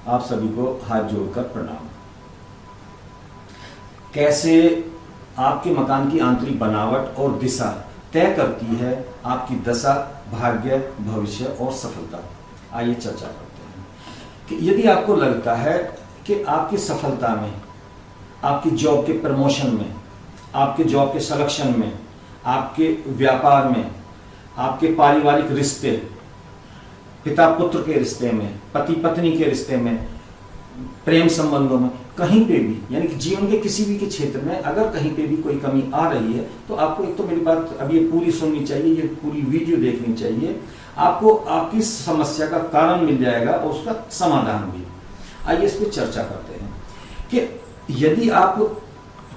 आप सभी को हाथ जोड़कर प्रणाम। कैसे आपके मकान की आंतरिक बनावट और दिशा तय करती है आपकी दशा, भाग्य, भविष्य और सफलता। आइए चर्चा करते हैं कि यदि आपको लगता है कि आपकी सफलता में, आपकी जॉब के प्रमोशन में, आपके जॉब के सिलेक्शन में, आपके व्यापार में, आपके पारिवारिक रिश्ते, पिता पुत्र के रिश्ते में, पति पत्नी के रिश्ते में, प्रेम संबंधों में, कहीं पे भी, यानी कि जीवन के किसी भी के क्षेत्र में अगर कहीं पे भी कोई कमी आ रही है तो आपको एक तो मेरी बात अब ये पूरी सुननी चाहिए, ये पूरी वीडियो देखनी चाहिए। आपको आपकी समस्या का कारण मिल जाएगा और उसका समाधान भी। आइए इस पर चर्चा करते हैं कि यदि आप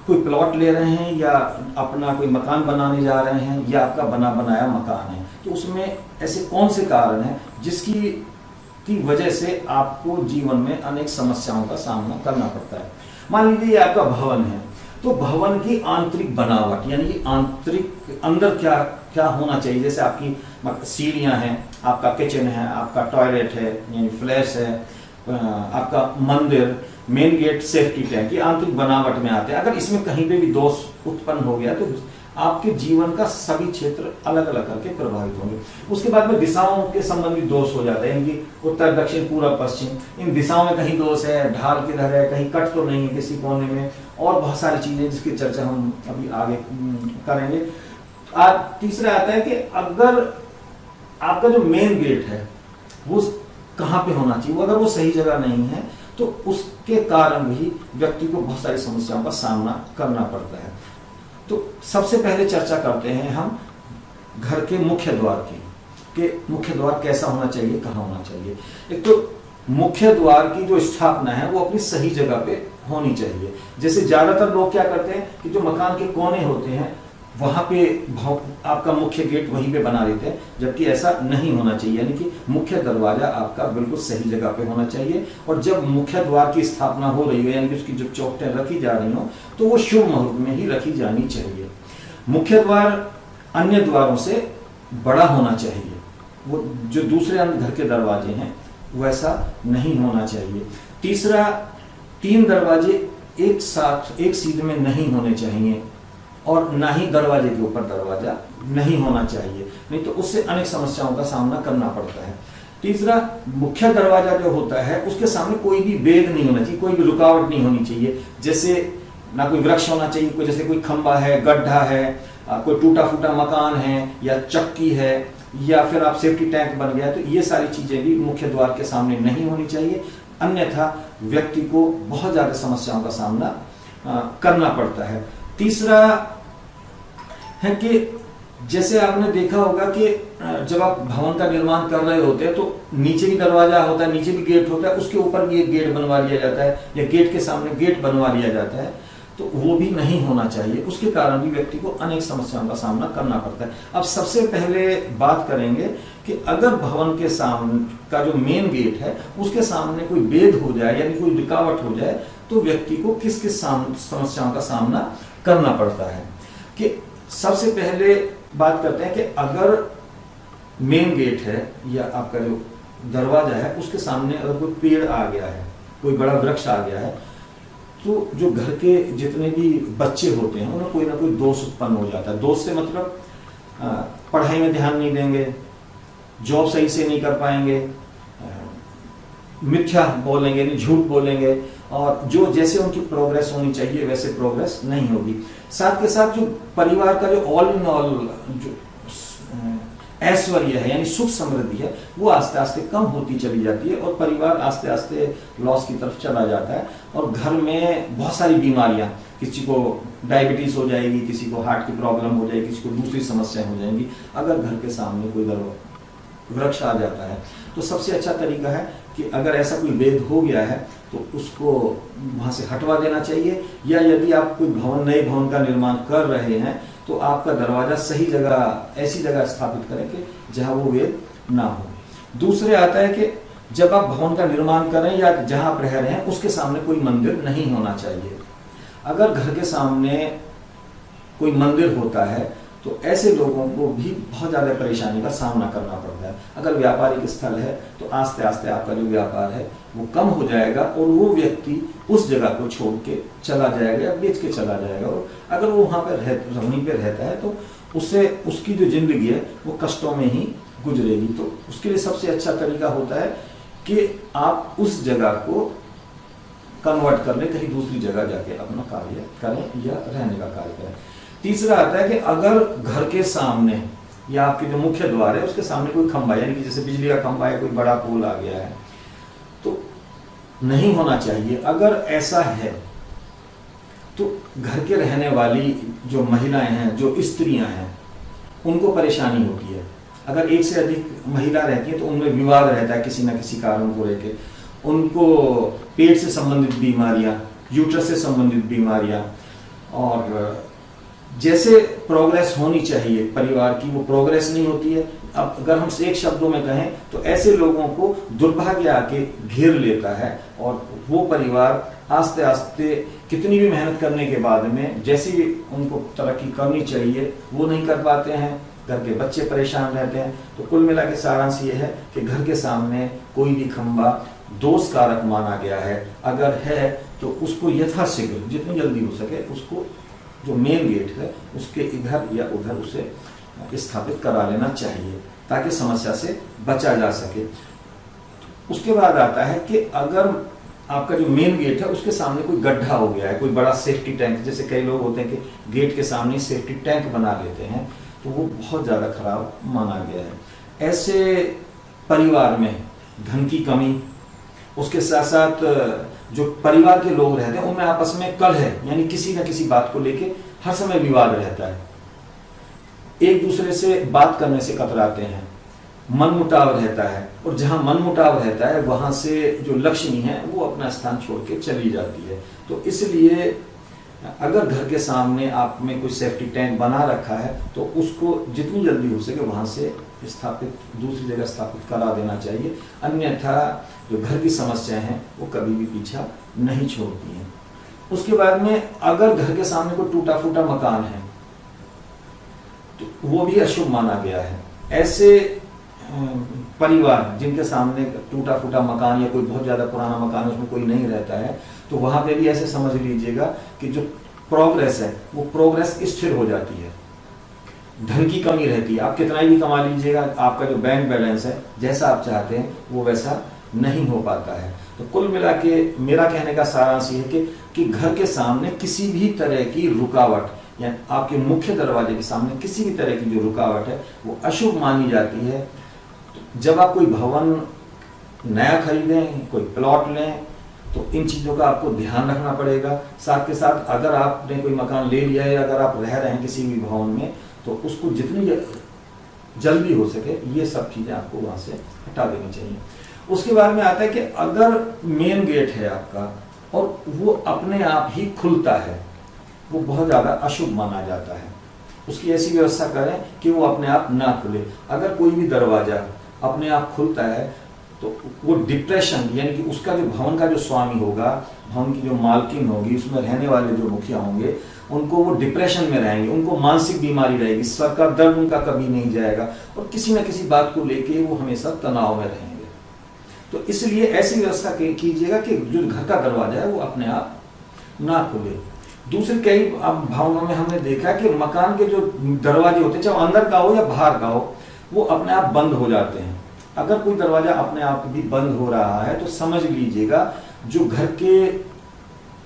कोई प्लॉट ले रहे हैं या अपना कोई मकान बनाने जा रहे हैं या आपका बना बनाया मकान है, तो उसमें ऐसे कौन से कारण हैं जिसकी वजह से आपको जीवन में अनेक समस्याओं का सामना करना पड़ता है। मान लीजिए ये आपका भवन है, तो भवन की आंतरिक बनावट यानी कि आंतरिक अंदर क्या क्या होना चाहिए। जैसे आपकी सीढ़ियां हैं, आपका किचन है, आपका टॉयलेट है यानी फ्लैश है, आपका मंदिर, मेन गेट, सेफ्टी टैंक, ये आंतरिक बनावट में आते हैं। अगर इसमें कहीं पे भी दोष उत्पन्न हो गया तो आपके जीवन का सभी क्षेत्र अलग अलग करके प्रभावित होंगे। उसके बाद में दिशाओं के संबंधित दोष हो जाते हैं, इनकी उत्तर, दक्षिण, पूर्व, पश्चिम, इन दिशाओं में कहीं दोष है, ढाल किधर है, कहीं कट तो नहीं है किसी कोने में, और बहुत सारी चीजें जिसकी चर्चा हम अभी आगे करेंगे। तीसरा आता है कि अगर आपका जो मेन गेट है वो कहाँ पे होना चाहिए, अगर वो सही जगह नहीं है तो उसके कारण भी व्यक्ति को बहुत सारी समस्याओं का सामना करना पड़ता है। तो सबसे पहले चर्चा करते हैं हम घर के मुख्य द्वार की, कि मुख्य द्वार कैसा होना चाहिए, कहाँ होना चाहिए। एक तो मुख्य द्वार की जो स्थापना है वो अपनी सही जगह पे होनी चाहिए। जैसे ज्यादातर लोग क्या करते हैं कि जो मकान के कोने होते हैं वहां पे आपका मुख्य गेट वहीं पे बना देते हैं, जबकि ऐसा नहीं होना चाहिए। यानी कि मुख्य दरवाजा आपका बिल्कुल सही जगह पे होना चाहिए, और जब मुख्य द्वार की स्थापना हो रही हो यानी कि उसकी जो चौखटें रखी जा रही हो तो वो शुभ मुहूर्त में ही रखी जानी चाहिए। मुख्य द्वार अन्य द्वारों से बड़ा होना चाहिए, वो जो दूसरे अन्य घर के दरवाजे हैं वैसा नहीं होना चाहिए। तीसरा, 3 दरवाजे एक साथ एक सीध में नहीं होने चाहिए, और ना ही दरवाजे के ऊपर दरवाजा नहीं होना चाहिए, नहीं तो उससे अनेक समस्याओं का सामना करना पड़ता है। तीसरा, मुख्य दरवाजा जो होता है उसके सामने कोई भी वेद नहीं होना चाहिए, कोई भी रुकावट नहीं होनी चाहिए। जैसे ना कोई वृक्ष होना चाहिए, कोई जैसे कोई खंबा है, गड्ढा है, कोई टूटा फूटा मकान है या चक्की है, या फिर आप सेफ्टी टैंक बन गया, तो ये सारी चीजें भी मुख्य द्वार के सामने नहीं होनी चाहिए, अन्यथा व्यक्ति को बहुत ज्यादा समस्याओं का सामना करना पड़ता है। तीसरा है कि जैसे आपने देखा होगा कि जब आप भवन का निर्माण कर रहे होते हैं तो नीचे भी दरवाजा होता है, नीचे भी गेट होता है, उसके ऊपर भी एक गेट बनवा लिया जाता है या गेट के सामने गेट बनवा लिया जाता है, तो वो भी नहीं होना चाहिए। उसके कारण भी व्यक्ति को अनेक समस्याओं का सामना करना पड़ता है। अब सबसे पहले बात करेंगे कि अगर भवन के सामने का जो मेन गेट है उसके सामने कोई वेद हो जाए यानी कोई रुकावट हो जाए तो व्यक्ति को किस किस समस्याओं का सामना करना पड़ता है। कि सबसे पहले बात करते हैं कि अगर मेन गेट है या आपका जो दरवाजा है उसके सामने अगर कोई पेड़ आ गया है, कोई बड़ा वृक्ष आ गया है, तो जो घर के जितने भी बच्चे होते हैं उन्हें कोई ना कोई दोष उत्पन्न हो जाता है। दोष से मतलब पढ़ाई में ध्यान नहीं देंगे, जॉब सही से नहीं कर पाएंगे, मिथ्या बोलेंगे यानी झूठ बोलेंगे, और जो जैसे उनकी प्रोग्रेस होनी चाहिए वैसे प्रोग्रेस नहीं होगी। साथ के साथ जो परिवार का जो ऑल इन ऑल जो ऐश्वर्य है यानी सुख समृद्धि है वो आस्ते आस्ते कम होती चली जाती है, और परिवार आस्ते आस्ते लॉस की तरफ चला जाता है, और घर में बहुत सारी बीमारियां, किसी को डायबिटीज हो जाएगी, किसी को हार्ट की प्रॉब्लम हो जाएगी, किसी को दूसरी समस्याएं हो जाएंगी अगर घर के सामने कोई वृक्ष आ जाता है। तो सबसे अच्छा तरीका है कि अगर ऐसा कोई वेद हो गया है तो उसको वहां से हटवा देना चाहिए, या यदि आप कोई नए भवन का निर्माण कर रहे हैं तो आपका दरवाजा सही जगह, ऐसी जगह स्थापित करें कि जहां वो वेद ना हो। दूसरे आता है कि जब आप भवन का निर्माण करें या जहां आप रह रहे हैं उसके सामने कोई मंदिर नहीं होना चाहिए। अगर घर के सामने कोई मंदिर होता है तो ऐसे लोगों को भी बहुत ज़्यादा परेशानी का सामना करना पड़ता है। अगर व्यापारिक स्थल है तो आस्ते आस्ते आपका जो व्यापार है वो कम हो जाएगा और वो व्यक्ति उस जगह को छोड़ के चला जाएगा या बेच के चला जाएगा। और अगर वो वहाँ पर वहीं पर रहता है तो उससे उसकी जो जिंदगी है वो कष्टों में ही गुजरेगी। तो उसके लिए सबसे अच्छा तरीका होता है कि आप उस जगह को कन्वर्ट कर ले, कहीं दूसरी जगह जाके अपना कार्य करें या रहने का कार्य करें। तीसरा आता है कि अगर घर के सामने या आपके जो मुख्य द्वार है उसके सामने कोई खंभा, यानी कि जैसे बिजली का खंभा है, कोई बड़ा पोल आ गया है, तो नहीं होना चाहिए। अगर ऐसा है तो घर के रहने वाली जो महिलाएं हैं, जो स्त्रियां हैं, उनको परेशानी होती है। अगर एक से अधिक महिला रहती है तो उनमें विवाद रहता है किसी न किसी कारण को लेकर। उनको पेट से संबंधित बीमारियां, यूट्रस से संबंधित बीमारियां, और जैसे प्रोग्रेस होनी चाहिए परिवार की वो प्रोग्रेस नहीं होती है। अब अगर हम एक शब्दों में कहें तो ऐसे लोगों को दुर्भाग्य आके घेर लेता है और वो परिवार आस्ते आस्ते कितनी भी मेहनत करने के बाद में जैसी उनको तरक्की करनी चाहिए वो नहीं कर पाते हैं। घर के बच्चे परेशान रहते हैं। तो कुल मिला के सारांश ये है कि घर के सामने कोई भी खंभा दोष कारक माना गया है। अगर है तो उसको यथाशीघ्र जितनी जल्दी हो सके उसको जो मेन गेट है उसके इधर या उधर उसे स्थापित करा लेना चाहिए ताकि समस्या से बचा जा सके। उसके बाद आता है कि अगर आपका जो मेन गेट है उसके सामने कोई गड्ढा हो गया है, कोई बड़ा सेफ्टी टैंक, जैसे कई लोग होते हैं कि गेट के सामने सेफ्टी टैंक बना लेते हैं, तो वो बहुत ज़्यादा खराब माना गया है। ऐसे परिवार में धन की कमी, उसके साथ साथ जो परिवार के लोग रहते हैं उनमें आपस में कलह है, यानी किसी न किसी बात को लेके हर समय विवाद रहता है। एक दूसरे से बात करने से कतराते हैं, मनमुटाव रहता है, और जहां मनमुटाव रहता है वहां से जो लक्ष्मी है वो अपना स्थान छोड़ के चली जाती है। तो इसलिए अगर घर के सामने आप में कोई सेफ्टी टैंक बना रखा है तो उसको जितनी जल्दी हो सके वहां से स्थापित दूसरी जगह स्थापित करा देना चाहिए। अन्यथा जो घर की समस्याएं हैं वो कभी भी पीछा नहीं छोड़ती हैं। उसके बाद में अगर घर के सामने कोई टूटा फूटा मकान है तो वो भी अशुभ माना गया है। ऐसे परिवार जिनके सामने टूटा फूटा मकान या कोई बहुत ज्यादा पुराना मकान है उसमें कोई नहीं रहता है, तो वहां पे भी ऐसे समझ लीजिएगा कि जो प्रोग्रेस है वो प्रोग्रेस स्थिर हो जाती है। धन की कमी रहती है, आप कितना भी कमा लीजिएगा, आपका जो बैंक बैलेंस है जैसा आप चाहते हैं वो वैसा नहीं हो पाता है। तो कुल मिला के मेरा कहने का सारांश ये है कि घर के सामने किसी भी तरह की रुकावट या आपके मुख्य दरवाजे के सामने किसी भी तरह की जो रुकावट है वो अशुभ मानी जाती है। जब आप कोई भवन नया खरीदें, कोई प्लॉट लें, तो इन चीज़ों का आपको ध्यान रखना पड़ेगा। साथ के साथ अगर आपने कोई मकान ले लिया है, अगर आप रह रहे हैं किसी भी भवन में, तो उसको जितनी जल्दी हो सके ये सब चीज़ें आपको वहाँ से हटा देनी चाहिए। उसके बाद में आता है कि अगर मेन गेट है आपका और वो अपने आप ही खुलता है, वो बहुत ज़्यादा अशुभ माना जाता है। उसकी ऐसी व्यवस्था करें कि वो अपने आप ना खुले। अगर कोई भी दरवाजा अपने आप खुलता है तो वो डिप्रेशन, यानी कि उसका जो भवन का जो स्वामी होगा, भवन की जो मालकिन होगी, उसमें रहने वाले जो मुखिया होंगे, उनको वो डिप्रेशन में रहेंगे, उनको मानसिक बीमारी रहेगी, सर का दर्द उनका कभी नहीं जाएगा और किसी न किसी बात को लेके वो हमेशा तनाव में रहेंगे। तो इसलिए ऐसी व्यवस्था कीजिएगा कि जो घर का दरवाजा है वो अपने आप ना खुले। दूसरे कई भवनों में हमने देखा कि मकान के जो दरवाजे होते हैं, चाहे अंदर का हो या बाहर का हो, वो अपने आप बंद हो जाते हैं। अगर कोई दरवाजा अपने आप भी बंद हो रहा है तो समझ लीजिएगा जो घर के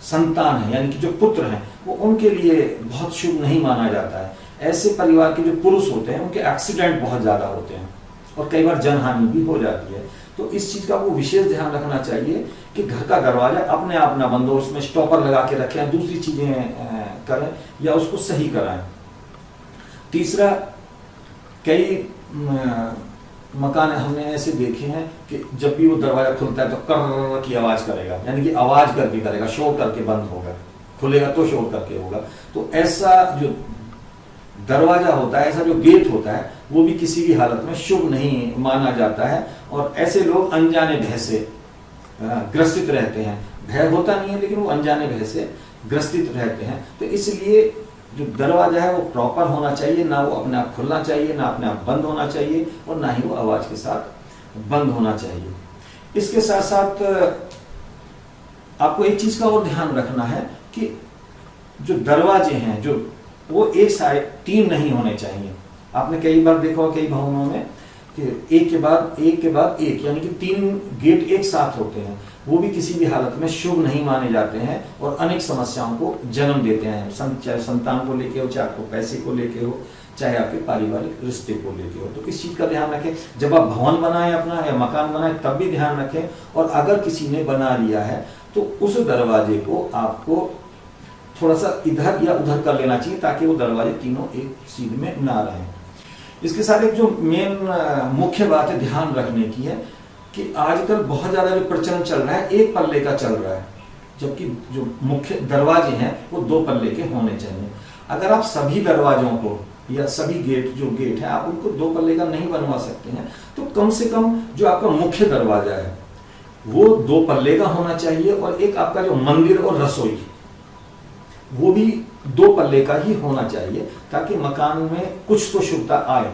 संतान है, यानी कि जो पुत्र हैं, वो उनके लिए बहुत शुभ नहीं माना जाता है। ऐसे परिवार के जो पुरुष होते हैं उनके एक्सीडेंट बहुत ज्यादा होते हैं और कई बार जनहानि भी हो जाती है। तो इस चीज का वो विशेष ध्यान रखना चाहिए कि घर का दरवाजा अपने आप ना बंद हो, उसमें स्टॉपर लगा के रखें, दूसरी चीजें करें या उसको सही कराएं। तीसरा, कई मकान हमने ऐसे देखे हैं कि जब भी वो दरवाजा खुलता है तो कर की आवाज करेगा, यानी कि आवाज करके करेगा, शोर करके बंद होगा, खुलेगा तो शोर करके होगा। तो ऐसा जो दरवाजा होता है, ऐसा जो गेट होता है, वो भी किसी भी हालत में शुभ नहीं माना जाता है। और ऐसे लोग अनजाने भय से ग्रसित रहते हैं। भय होता नहीं है लेकिन वो अनजाने भय से ग्रसित रहते हैं। तो इसलिए जो दरवाजा है वो प्रॉपर होना चाहिए, ना वो अपने आप खुलना चाहिए, ना अपने आप बंद होना चाहिए, और ना ही वो आवाज के साथ बंद होना चाहिए। इसके साथ साथ आपको एक चीज का और ध्यान रखना है कि जो दरवाजे हैं जो वो एक साइड 3 नहीं होने चाहिए। आपने कई बार देखा हो कई भवनों में कि एक के बाद एक यानी कि 3 गेट एक साथ होते हैं, वो भी किसी भी हालत में शुभ नहीं माने जाते हैं और अनेक समस्याओं को जन्म देते हैं, चाहे संतान को लेके हो, चाहे आपको पैसे को लेके हो, चाहे आपके पारिवारिक रिश्ते को लेके हो। तो इस चीज का ध्यान रखें, जब आप भवन बनाएं अपना या मकान बनाएं तब भी ध्यान रखें, और अगर किसी ने बना लिया है तो उस दरवाजे को आपको थोड़ा सा इधर या उधर कर लेना चाहिए ताकि वो दरवाजे तीनों एक सीध में ना रहें। इसके साथ एक जो मेन मुख्य बात है ध्यान रखने की है कि आजकल बहुत ज्यादा जो प्रचलन चल रहा है एक पल्ले का चल रहा है, जबकि जो मुख्य दरवाजे हैं वो 2 पल्ले के होने चाहिए। अगर आप सभी दरवाजों को या सभी गेट है आप उनको 2 पल्ले का नहीं बनवा सकते हैं, तो कम से कम जो आपका मुख्य दरवाजा है वो 2 पल्ले का होना चाहिए, और एक आपका जो मंदिर और रसोई वो भी 2 पल्ले का ही होना चाहिए, ताकि मकान में कुछ तो शुभता आए।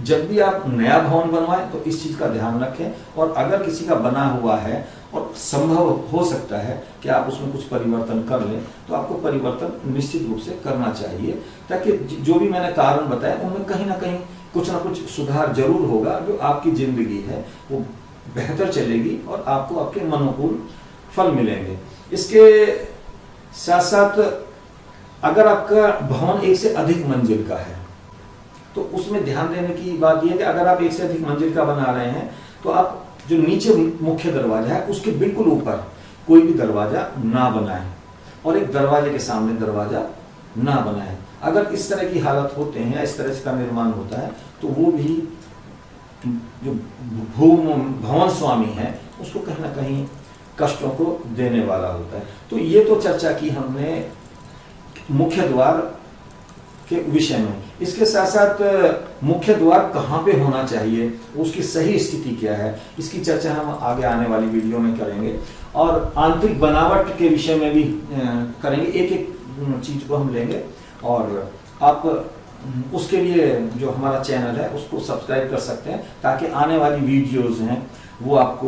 जब भी आप नया भवन बनवाएं तो इस चीज का ध्यान रखें, और अगर किसी का बना हुआ है और संभव हो सकता है कि आप उसमें कुछ परिवर्तन कर लें, तो आपको परिवर्तन निश्चित रूप से करना चाहिए, ताकि जो भी मैंने कारण बताया उनमें कहीं ना कहीं कुछ ना कुछ सुधार जरूर होगा, जो आपकी जिंदगी है वो बेहतर चलेगी और आपको आपके अनुकूल फल मिलेंगे। इसके साथ साथ अगर आपका भवन 1 से अधिक मंजिल का है तो उसमें ध्यान देने की बात यह है कि अगर आप 1 से अधिक मंजिल का बना रहे हैं तो आप जो नीचे मुख्य दरवाजा है उसके बिल्कुल ऊपर कोई भी दरवाजा ना बनाएं, और एक दरवाजे के सामने दरवाजा ना बनाएं। अगर इस तरह की हालत होते हैं या इस तरह का निर्माण होता है तो वो भी जो भवन स्वामी है उसको कहीं ना कहीं कष्टों को देने वाला होता है। तो ये तो चर्चा की हमने मुख्य द्वार के विषय में। इसके साथ साथ मुख्य द्वार कहाँ पे होना चाहिए, उसकी सही स्थिति क्या है, इसकी चर्चा हम आगे आने वाली वीडियो में करेंगे, और आंतरिक बनावट के विषय में भी करेंगे। एक एक चीज को हम लेंगे, और आप उसके लिए जो हमारा चैनल है उसको सब्सक्राइब कर सकते हैं, ताकि आने वाली वीडियोज हैं वो आप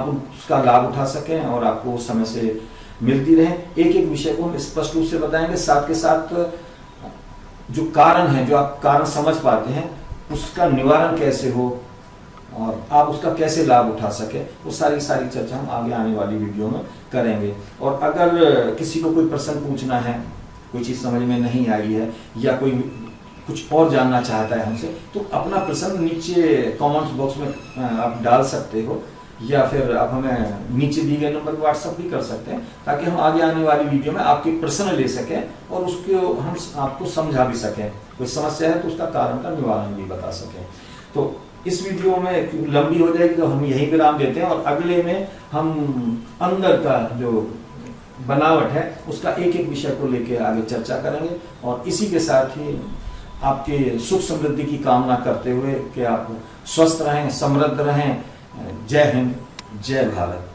उसका लाभ उठा सकें और आपको समय से मिलती रहे। एक एक विषय को हम स्पष्ट रूप से बताएंगे, साथ के साथ जो कारण है, जो आप कारण समझ पाते हैं उसका निवारण कैसे हो और आप उसका कैसे लाभ उठा सके, वो सारी चर्चा हम आगे आने वाली वीडियो में करेंगे। और अगर किसी को कोई प्रश्न पूछना है, कोई चीज समझ में नहीं आई है या कोई कुछ और जानना चाहता है हमसे, तो अपना प्रश्न नीचे कमेंट्स बॉक्स में आप डाल सकते हो, या फिर आप हमें नीचे दिए गए नंबर पर व्हाट्सएप भी कर सकते हैं, ताकि हम आगे आने वाली वीडियो में आपके प्रश्न ले सकें और उसको हम आपको समझा भी सकें। कोई समस्या है तो उसका कारण का निवारण भी बता सकें। तो इस वीडियो में लंबी हो जाएगी तो हम यही विराम देते हैं, और अगले में हम अंदर का जो बनावट है उसका एक एक विषय को लेके आगे चर्चा करेंगे। और इसी के साथ ही आपके सुख समृद्धि की कामना करते हुए कि आप स्वस्थ रहें, समृद्ध रहें। जय हिंद, जय भारत।